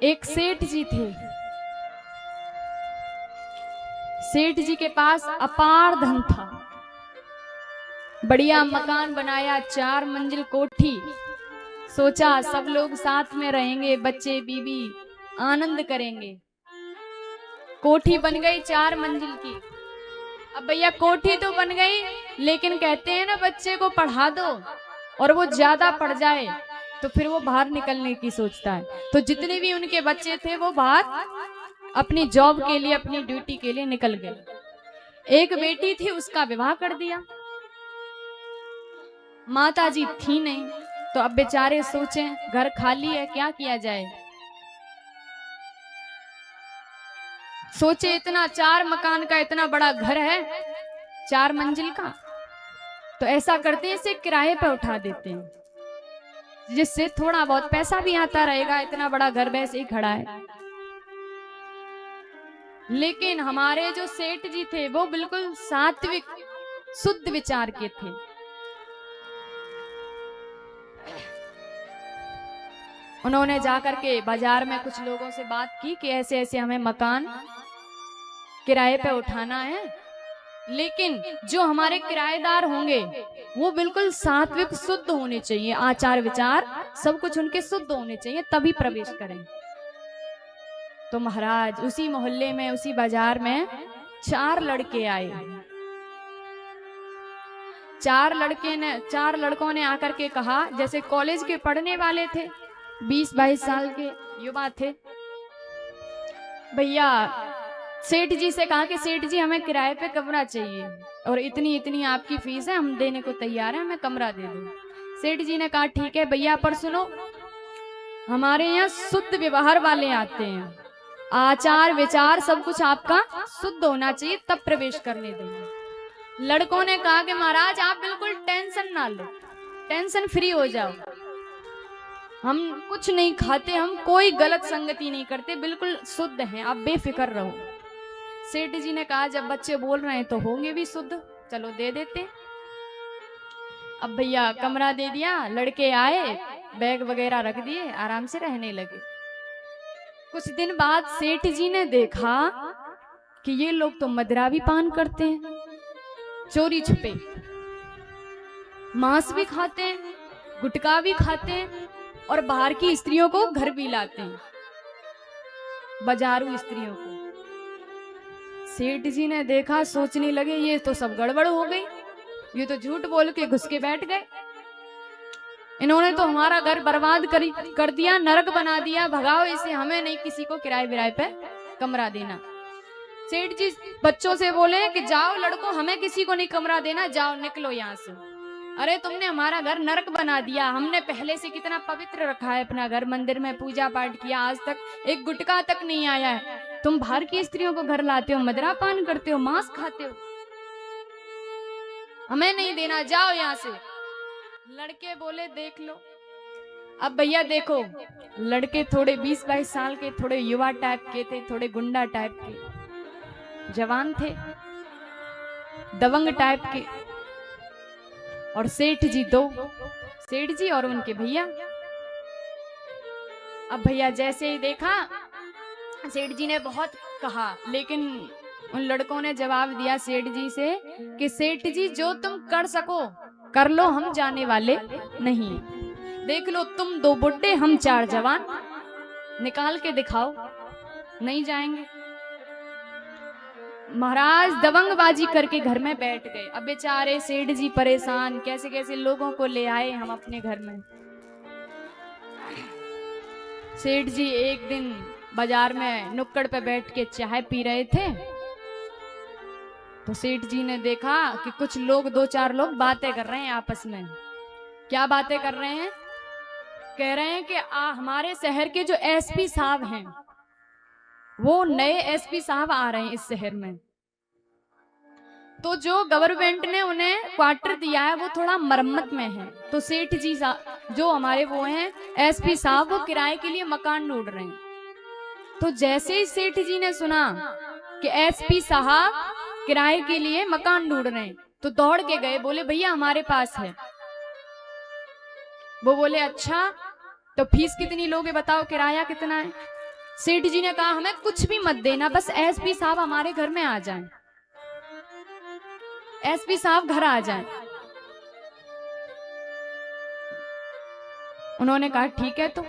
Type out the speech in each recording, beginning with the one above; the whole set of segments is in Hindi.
एक सेठ जी थे। सेठ जी के पास अपार धन था, बढ़िया मकान बनाया, 4 मंजिल कोठी। सोचा सब लोग साथ में रहेंगे, बच्चे बीवी आनंद करेंगे। कोठी बन गई 4 मंजिल की। अब भैया कोठी तो बन गई, लेकिन कहते हैं ना बच्चे को पढ़ा दो और वो ज्यादा पढ़ जाए तो फिर वो बाहर निकलने की सोचता है। तो जितने भी उनके बच्चे थे वो बाहर अपनी जॉब के लिए, अपनी ड्यूटी के लिए निकल गए। एक बेटी थी, उसका विवाह कर दिया। माता जी थी नहीं, तो अब बेचारे सोचे घर खाली है, क्या किया जाए। सोचे इतना 4 मकान का इतना बड़ा घर है, 4 मंजिल का, तो ऐसा करते हैं इसे किराए पे उठा देते हैं, जिससे थोड़ा बहुत पैसा भी आता रहेगा। इतना बड़ा घर वैसे ही खड़ा है। लेकिन हमारे जो सेठ जी थे वो बिल्कुल सात्विक शुद्ध विचार के थे। उन्होंने जाकर के बाजार में कुछ लोगों से बात की कि ऐसे ऐसे हमें मकान किराए पे उठाना है, लेकिन जो हमारे किराएदार होंगे वो बिल्कुल सात्विक शुद्ध होने चाहिए, आचार विचार सब कुछ उनके शुद्ध होने चाहिए, तभी प्रवेश करें। तो महाराज उसी मोहल्ले में, उसी बाजार में 4 लड़के आए। 4 लड़कों ने आकर के कहा, जैसे कॉलेज के पढ़ने वाले थे, 20-22 साल के युवा थे। भैया सेठ जी से कहा कि सेठ जी हमें किराए पे कमरा चाहिए और इतनी इतनी आपकी फीस है, हम देने को तैयार हैं, हमें कमरा दे दो। सेठ जी ने कहा ठीक है भैया, पर सुनो, हमारे यहाँ शुद्ध व्यवहार वाले आते हैं, आचार विचार सब कुछ आपका शुद्ध होना चाहिए, तब प्रवेश करने देंगे। लड़कों ने कहा कि महाराज आप बिल्कुल टेंशन ना लो, टेंशन फ्री हो जाओ, हम कुछ नहीं खाते, हम कोई गलत संगति नहीं करते, बिल्कुल शुद्ध हैं, आप बेफिक्र रहो। सेठ जी ने कहा जब बच्चे बोल रहे हैं तो होंगे भी शुद्ध, चलो दे देते। अब भैया कमरा दे दिया, लड़के आए, बैग वगैरह रख दिए, आराम से रहने लगे। कुछ दिन बाद सेठ जी ने देखा कि ये लोग तो मदिरा भी पान करते हैं, चोरी छुपे मांस भी खाते हैं, गुटखा भी खाते हैं, और बाहर की स्त्रियों को घर भी लाते हैं, बाजारू स्त्रियों को। सेठ जी ने देखा, सोचने लगे ये तो सब गड़बड़ हो गई, ये तो झूठ बोल के घुस के बैठ गए, इन्होंने तो हमारा घर बर्बाद कर दिया, नरक बना दिया, भगाओ इसे, हमें नहीं किसी को किराए विराए पे कमरा देना। सेठ जी बच्चों से बोले कि जाओ लड़कों, हमें किसी को नहीं कमरा देना, जाओ निकलो यहाँ से। अरे तुमने हमारा घर नरक बना दिया, हमने पहले से कितना पवित्र रखा है अपना घर, मंदिर में पूजा पाठ किया, आज तक एक गुटखा तक नहीं आया है, तुम बाहर की स्त्रियों को घर लाते हो, मदिरा पान करते हो, मांस खाते हो, हमें नहीं देना, जाओ यहाँ से। लड़के बोले देख लो। अब भैया देखो, लड़के थोड़े 20-22 साल के, थोड़े युवा टाइप के थे, थोड़े गुंडा टाइप के जवान थे, दबंग टाइप के, और सेठ जी 2, सेठ जी और उनके भैया। अब भैया जैसे ही देखा, सेठ जी ने बहुत कहा, लेकिन उन लड़कों ने जवाब दिया सेठ जी से कि सेठ जी जो तुम कर सको कर लो, हम जाने वाले नहीं, देख लो तुम 2 बुड्ढे, हम 4 जवान, निकाल के दिखाओ, नहीं जाएंगे। महाराज दबंगबाजी करके घर में बैठ गए। अब बेचारे सेठ जी परेशान, कैसे कैसे लोगों को ले आए हम अपने घर में। सेठ जी एक दिन बाजार में नुक्कड़ पे बैठ के चाय पी रहे थे, तो सेठ जी ने देखा कि कुछ लोग, 2-4 लोग बातें कर रहे हैं आपस में। क्या बातें कर रहे हैं? कह रहे हैं कि हमारे शहर के जो एसपी साहब हैं, वो नए एसपी साहब आ रहे हैं इस शहर में, तो जो गवर्नमेंट ने उन्हें क्वार्टर दिया है वो थोड़ा मरम्मत में है, तो सेठ जी जो हमारे वो हैं एसपी साहब, वो किराए के लिए मकान ढूंढ रहे हैं। तो जैसे ही सेठ जी ने सुना कि एसपी साहब किराए के लिए मकान ढूंढ रहे हैं, तो दौड़ के गए, बोले भैया हमारे पास है। वो बोले अच्छा, तो फीस कितनी लोगे बताओ, किराया कितना है? सेठ जी ने कहा हमें कुछ भी मत देना, बस एसपी साहब हमारे घर में आ जाएं, एसपी साहब घर आ जाएं। उन्होंने कहा ठीक है। तो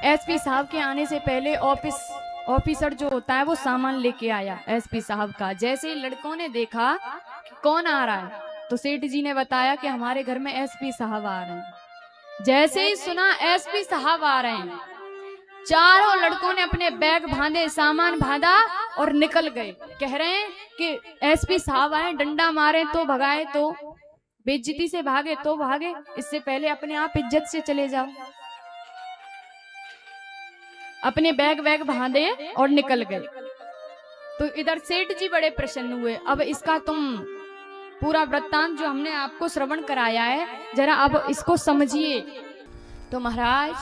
एसपी साहब के आने से पहले ऑफिसर जो होता है वो सामान लेके आया एसपी साहब का। जैसे ही लड़कों ने देखा कि कौन आ रहा है, तो सेठ जी ने बताया कि हमारे घर में एसपी साहब आ रहे हैं। जैसे ही सुना एसपी साहब आ रहे हैं, चारों लड़कों ने अपने बैग बांधे, सामान बांधा और निकल गए। कह रहे हैं कि एसपी साहब आए, डंडा मारे तो भगाए, तो बेइज्जती से भागे तो भागे, इससे पहले अपने आप इज्जत से चले जाओ। अपने बैग बांधे और निकल गए। तो इधर सेठ जी बड़े प्रसन्न हुए। अब इसका तुम पूरा वृत्तांत जो हमने आपको श्रवण कराया है, जरा अब इसको समझिए। तो महाराज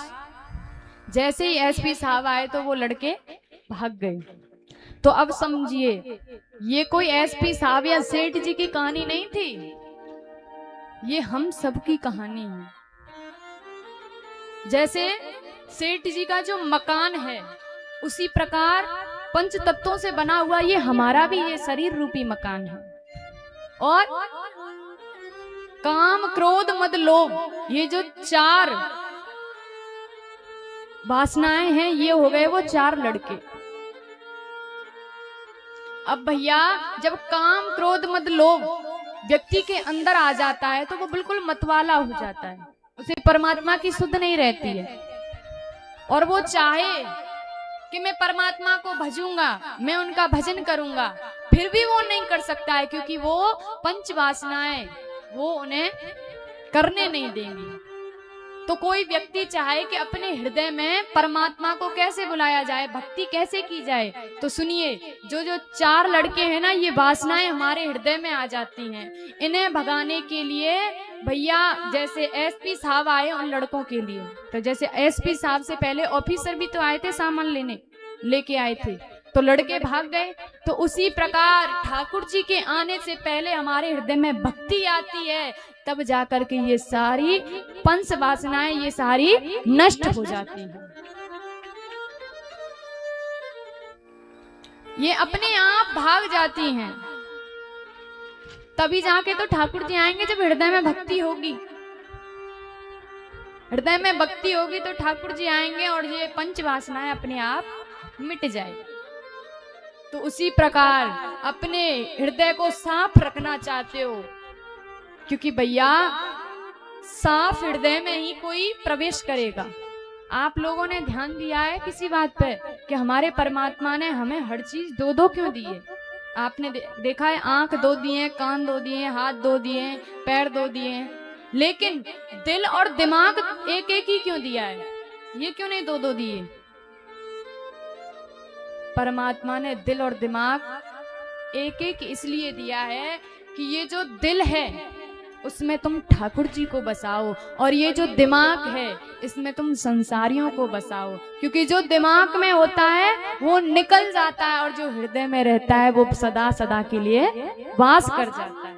जैसे ही एसपी साहब आए तो वो लड़के भाग गए। तो अब समझिए, ये कोई एसपी साहब या सेठ जी की कहानी नहीं थी, ये हम सबकी कहानी है। जैसे सेठ जी का जो मकान है, उसी प्रकार पंच तत्वों से बना हुआ ये हमारा भी ये शरीर रूपी मकान है। और काम क्रोध मद लोभ, ये जो 4 वासनाएं हैं, ये हो गए वो 4 लड़के। अब भैया जब काम क्रोध मद लोभ व्यक्ति के अंदर आ जाता है तो वो बिल्कुल मतवाला हो जाता है, उसे परमात्मा की सुध नहीं रहती है। और वो चाहे कि मैं परमात्मा को भजूंगा, मैं उनका भजन करूंगा, फिर भी वो नहीं कर सकता है, क्योंकि वो पंच वासनाएं वो उन्हें करने नहीं देंगी। तो कोई व्यक्ति चाहे कि अपने हृदय में परमात्मा को कैसे बुलाया जाए, भक्ति कैसे की जाए, तो सुनिए, जो 4 लड़के हैं ना, ये वासनाएं हमारे हृदय में आ जाती हैं। इन्हें भगाने के लिए भैया जैसे एसपी साहब आए उन लड़कों के लिए, तो जैसे एसपी साहब से पहले ऑफिसर भी तो आए थे, सामान लेके आए थे, तो लड़के भाग गए। तो उसी प्रकार ठाकुर जी के आने से पहले हमारे हृदय में भक्ति आती है, तब जाकर के ये सारी पंच वासनाएं ये सारी नष्ट हो जाती हैं। ये अपने आप भाग जाती हैं। तभी जाके तो ठाकुर जी आएंगे जब हृदय में भक्ति होगी। हृदय में भक्ति होगी तो ठाकुर जी आएंगे और ये पंच वासनाएं अपने आप मिट जाएगी। तो उसी प्रकार अपने हृदय को साफ रखना चाहते हो, क्योंकि भैया साफ हृदय में ही कोई प्रवेश करेगा। आप लोगों ने ध्यान दिया है किसी बात पे कि हमारे परमात्मा ने हमें हर चीज 2-2 क्यों दी है? आपने देखा है, आंख 2 दिए, कान 2 दिए, हाथ 2 दिए, पैर 2 दिए, लेकिन दिल और दिमाग एक-एक ही क्यों दिया है? ये क्यों नहीं 2-2 दिए? परमात्मा ने दिल और दिमाग एक-एक इसलिए दिया है कि ये जो दिल है उसमें तुम ठाकुर जी को बसाओ, और ये जो दिमाग है इसमें तुम संसारियों को बसाओ, क्योंकि जो दिमाग में होता है वो निकल जाता है और जो हृदय में रहता है वो सदा सदा के लिए वास कर जाता है।